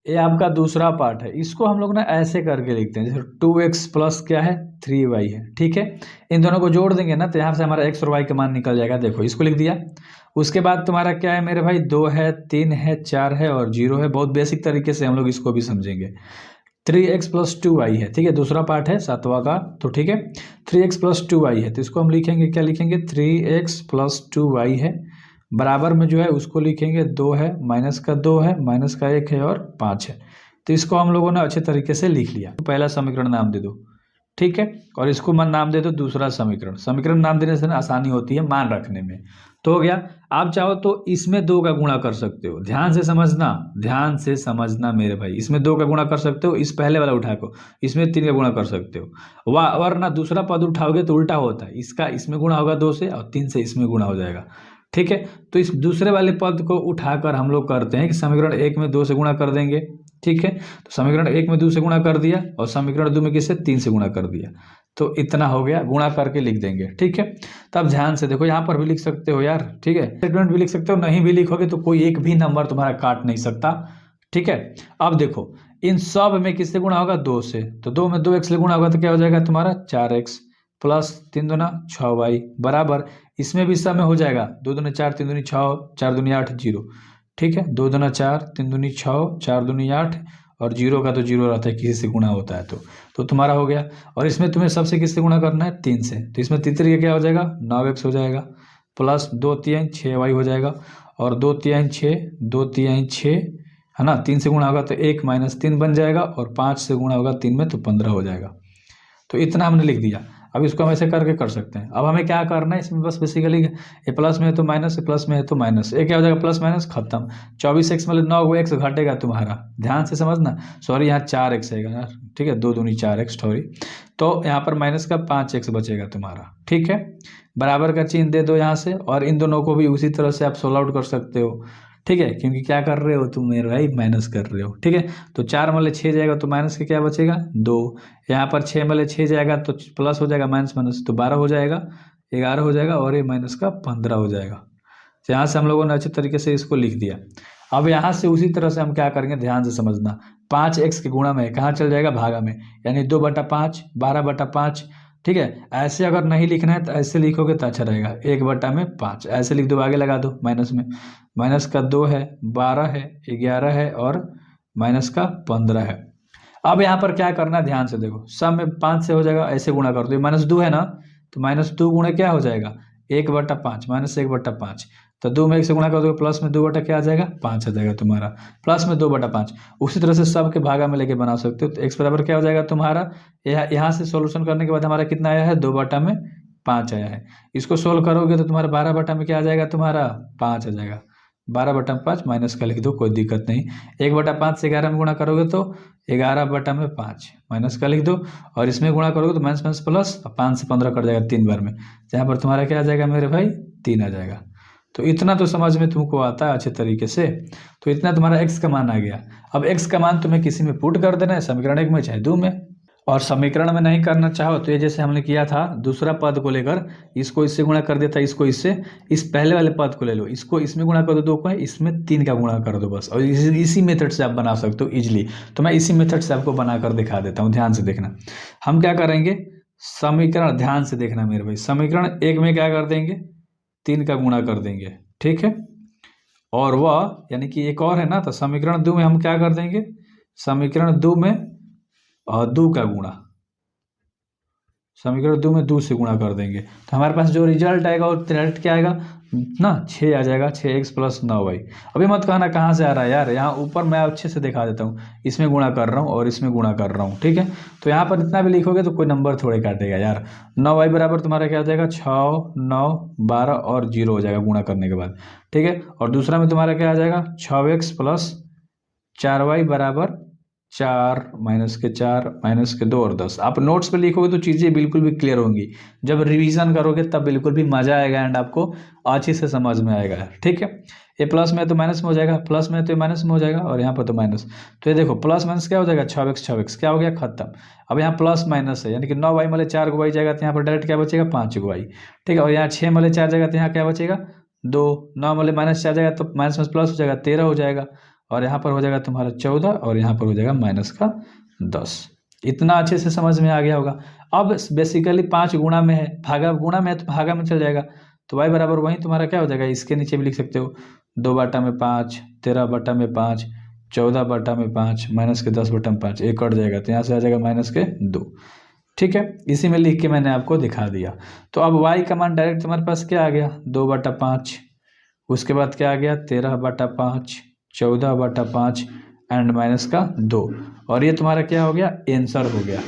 ये आपका दूसरा पार्ट है, इसको हम लोग ना ऐसे करके लिखते हैं, जैसे 2x प्लस क्या है 3y है, ठीक है। इन दोनों को जोड़ देंगे ना तो यहाँ से हमारा x और y का मान निकल जाएगा, देखो इसको लिख दिया। उसके बाद तुम्हारा क्या है मेरे भाई, 2 है, 3 है, 4 है और 0 है। बहुत बेसिक तरीके से हम लोग इसको भी समझेंगे। 3x प्लस 2y है, ठीक है, दूसरा पार्ट है सातवां का, तो ठीक है 3x प्लस 2y है, तो इसको हम लिखेंगे, क्या लिखेंगे, 3x प्लस 2y है, बराबर में जो है उसको लिखेंगे 2 है, माइनस का 2 है, माइनस का 1 है और 5 है। तो इसको हम लोगों ने अच्छे तरीके से लिख लिया। तो पहला समीकरण नाम दे दो, ठीक है, और इसको मन नाम दे दो दूसरा समीकरण। समीकरण नाम देने से ना आसानी होती है मान रखने में। तो हो गया। आप चाहो तो इसमें 2 का गुणा कर सकते हो, ध्यान से समझना, ध्यान से समझना मेरे भाई, इसमें 2 का गुणा कर सकते हो, इस पहले वाला उठा को, इसमें 3 का गुणा कर सकते हो। वरना दूसरा पद उठाओगे तो उल्टा होता है, इसका इसमें गुणा होगा 2 से और 3 से इसमें गुणा हो जाएगा, ठीक है। तो इस दूसरे वाले पद को उठाकर हम लोग करते हैं कि समीकरण 1 में 2 से गुणा कर देंगे, ठीक है। तो समीकरण 1 में 2 से गुणा कर दिया और समीकरण 2 में किससे, 3 से गुणा कर दिया, तो इतना हो गया, गुणा करके लिख देंगे, ठीक है। तब ध्यान से देखो, यहाँ पर भी लिख सकते हो यार, ठीक है, स्टेटमेंट भी लिख सकते हो, नहीं भी लिखोगे तो कोई एक भी नंबर तुम्हारा काट नहीं सकता, ठीक है। अब देखो इन सब में किससे गुणा होगा, 2 से, तो 2 में 2x से गुणा होगा तो क्या हो जाएगा तुम्हारा 4x प्लस 3 दूना 6y बराबर, इसमें भी सब में हो जाएगा, 2 दूनी 4, 3 दूनी 6, 4 दूनी 8, 0, ठीक है, 2 दूना 4, 3 दूनी 6, 4 दूनी 8 और 0 का तो 0 रहता है, किसी से गुणा होता है तो तुम्हारा हो गया। और इसमें तुम्हें सबसे किससे गुणा करना है, 3 से, तो इसमें तीसरी का क्या हो जाएगा, 9x हो जाएगा प्लस 2 3 6y हो जाएगा, और 2 3 6, 2 3 6 है ना, 3 से गुणा होगा तो 1 माइनस 3 बन जाएगा, और 5 से गुणा होगा 3 में तो 15 हो जाएगा। तो इतना हमने लिख दिया। अब इसको हम ऐसे करके कर सकते हैं। अब हमें क्या करना है इसमें, बस बेसिकली ये प्लस में है तो माइनस, प्लस में है तो माइनस, ये क्या हो जाएगा, प्लस माइनस खत्म। 24x मतलब 9 एक्स घटेगा तुम्हारा, ध्यान से समझना, सॉरी यहाँ 4x है यार, ठीक है, 2 दूनी 4x, सॉरी, तो यहाँ पर माइनस का 5x बचेगा तुम्हारा, ठीक है। बराबर का चिन्ह दे दो यहाँ से, और इन दोनों को भी उसी तरह से आप सोल्व आउट कर सकते हो, ठीक है, क्योंकि क्या कर रहे हो तुम मेरे भाई, माइनस कर रहे हो, ठीक है। तो 4 मले 6 जाएगा तो माइनस के क्या बचेगा, 2, यहाँ पर 6 मले 6 जाएगा तो प्लस हो जाएगा, माइनस माइनस तो 12 हो जाएगा, 11 हो जाएगा, और ये माइनस का 15 हो जाएगा। तो यहाँ से हम लोगों ने अच्छे तरीके से इसको लिख दिया। अब यहाँ से उसी तरह से हम क्या करेंगे, ध्यान से समझना, 5x के गुणा में कहाँ चल जाएगा, भागा में, यानी 2/5, 12/5, ठीक है। ऐसे अगर नहीं लिखना है तो ऐसे लिखोगे तो अच्छा रहेगा, 1/5 ऐसे लिख दो, आगे लगा दो माइनस में, माइनस का 2 है, 12 है, 11 है और माइनस का 15 है। अब यहाँ पर क्या करना है, ध्यान से देखो, सब में 5 से हो जाएगा, ऐसे गुणा कर दो, माइनस 2 है ना, तो माइनस 2 गुणे क्या हो जाएगा, 1/5, माइनस 1/5, तो 2 में 1 से गुणा कर दो, प्लस में 2 बटा क्या आ जाएगा, 5 आ जाएगा तुम्हारा, प्लस में 2/5। उसी तरह से सब के भागा में लेके बना सकते हो, तो x बराबर क्या हो जाएगा तुम्हारा, यहाँ से सोल्यूशन करने के बाद हमारा कितना आया है, 2/5 आया है। इसको सोल्व करोगे तो तुम्हारा 12 में क्या आ जाएगा, तुम्हारा 5 आ जाएगा, 12/5 माइनस का लिख दो, कोई दिक्कत नहीं। 1/5 से 11 में गुणा करोगे तो 11/5 माइनस का लिख दो, और इसमें गुणा करोगे तो माइनस माइनस प्लस, 5 से 15 कट जाएगा 3 बार में, जहाँ पर तुम्हारा क्या आ जाएगा मेरे भाई, 3 आ जाएगा। तो इतना तो समझ में तुमको आता है अच्छे तरीके से, तो इतना तुम्हारा x का मान आ गया। अब x का मान तुम्हें किसी में पुट कर देना है, समीकरण 1 में चाहे 2 में, और समीकरण में नहीं करना चाहो तो ये जैसे हमने किया था, दूसरा पद को लेकर इसको इससे गुणा कर दिया था, इसको इससे, इस पहले वाले पद को ले लो, इसको इसमें गुणा कर दो, 2 को है, इसमें 3 का गुणा कर दो बस, और इसी मेथड से आप बना सकते हो इजिली। तो मैं इसी मेथड से आपको बनाकर दिखा देता हूँ, ध्यान से देखना। हम क्या करेंगे, समीकरण ध्यान से देखना मेरे भाई, समीकरण 1 में क्या कर देंगे, 3 का गुणा कर देंगे, ठीक है, और वह यानी कि एक और है ना, तो समीकरण 2 में हम क्या कर देंगे, समीकरण 2 में 2 का गुणा, समीकरण 2 में 2 से गुणा कर देंगे, तो हमारे पास जो रिजल्ट आएगा वो रिजल्ट क्या आएगा ना, 6 आ जाएगा, 6x प्लस 9y। अभी मत कहना कहाँ से आ रहा है यार, यहाँ ऊपर मैं अच्छे से दिखा देता हूँ, इसमें गुणा कर रहा हूँ और इसमें गुणा कर रहा हूँ, ठीक है। तो यहाँ पर इतना भी लिखोगे तो कोई नंबर थोड़े काटेगा यार। 9y बराबर तुम्हारा क्या हो जाएगा, 6, 9, 12 और 0 हो जाएगा गुणा करने के बाद, ठीक है। और दूसरा में तुम्हारा क्या आ जाएगा, 6x प्लस 4y बराबर 4, माइनस के 4, माइनस के 2 और 10। आप नोट्स पे लिखोगे तो चीज़ें बिल्कुल भी क्लियर होंगी, जब रिवीजन करोगे तब बिल्कुल भी मज़ा आएगा एंड आपको अच्छे से समझ में आएगा, ठीक है। ये प्लस में है तो माइनस में हो जाएगा, प्लस में है तो ये माइनस में हो जाएगा, और यहाँ पर तो माइनस, तो ये देखो प्लस माइनस क्या हो जाएगा, 6x क्या हो गया, खत्म। अब यहाँ प्लस माइनस है, यानी कि 9y मले 4 को y जाएगा तो यहाँ पर डायरेक्ट क्या बचेगा, 5 को y, ठीक है। और यहाँ 6 मले 4 जाएगा तो यहाँ क्या बचेगा, 2, 9 मले -4 जाएगा तो माइनस में प्लस हो जाएगा, 13 हो जाएगा, और यहाँ पर हो जाएगा तुम्हारा 14 और यहाँ पर हो जाएगा माइनस का 10। इतना अच्छे से समझ में आ गया होगा। अब बेसिकली 5 गुणा में है, भागा गुणा में है तो भागा में चल जाएगा, तो y बराबर वहीं तुम्हारा क्या हो जाएगा, इसके नीचे भी लिख सकते हो 2/5, 13/5, 14/5 माइनस के 10/5, एक कट जाएगा तो यहाँ से आ जाएगा माइनस के 2। ठीक है, इसी में लिख के मैंने आपको दिखा दिया। तो अब y का मान डायरेक्ट तुम्हारे पास क्या आ गया 2/5, उसके बाद क्या आ गया 13/5, 14/5 एंड माइनस का 2, और ये तुम्हारा क्या हो गया आंसर हो गया।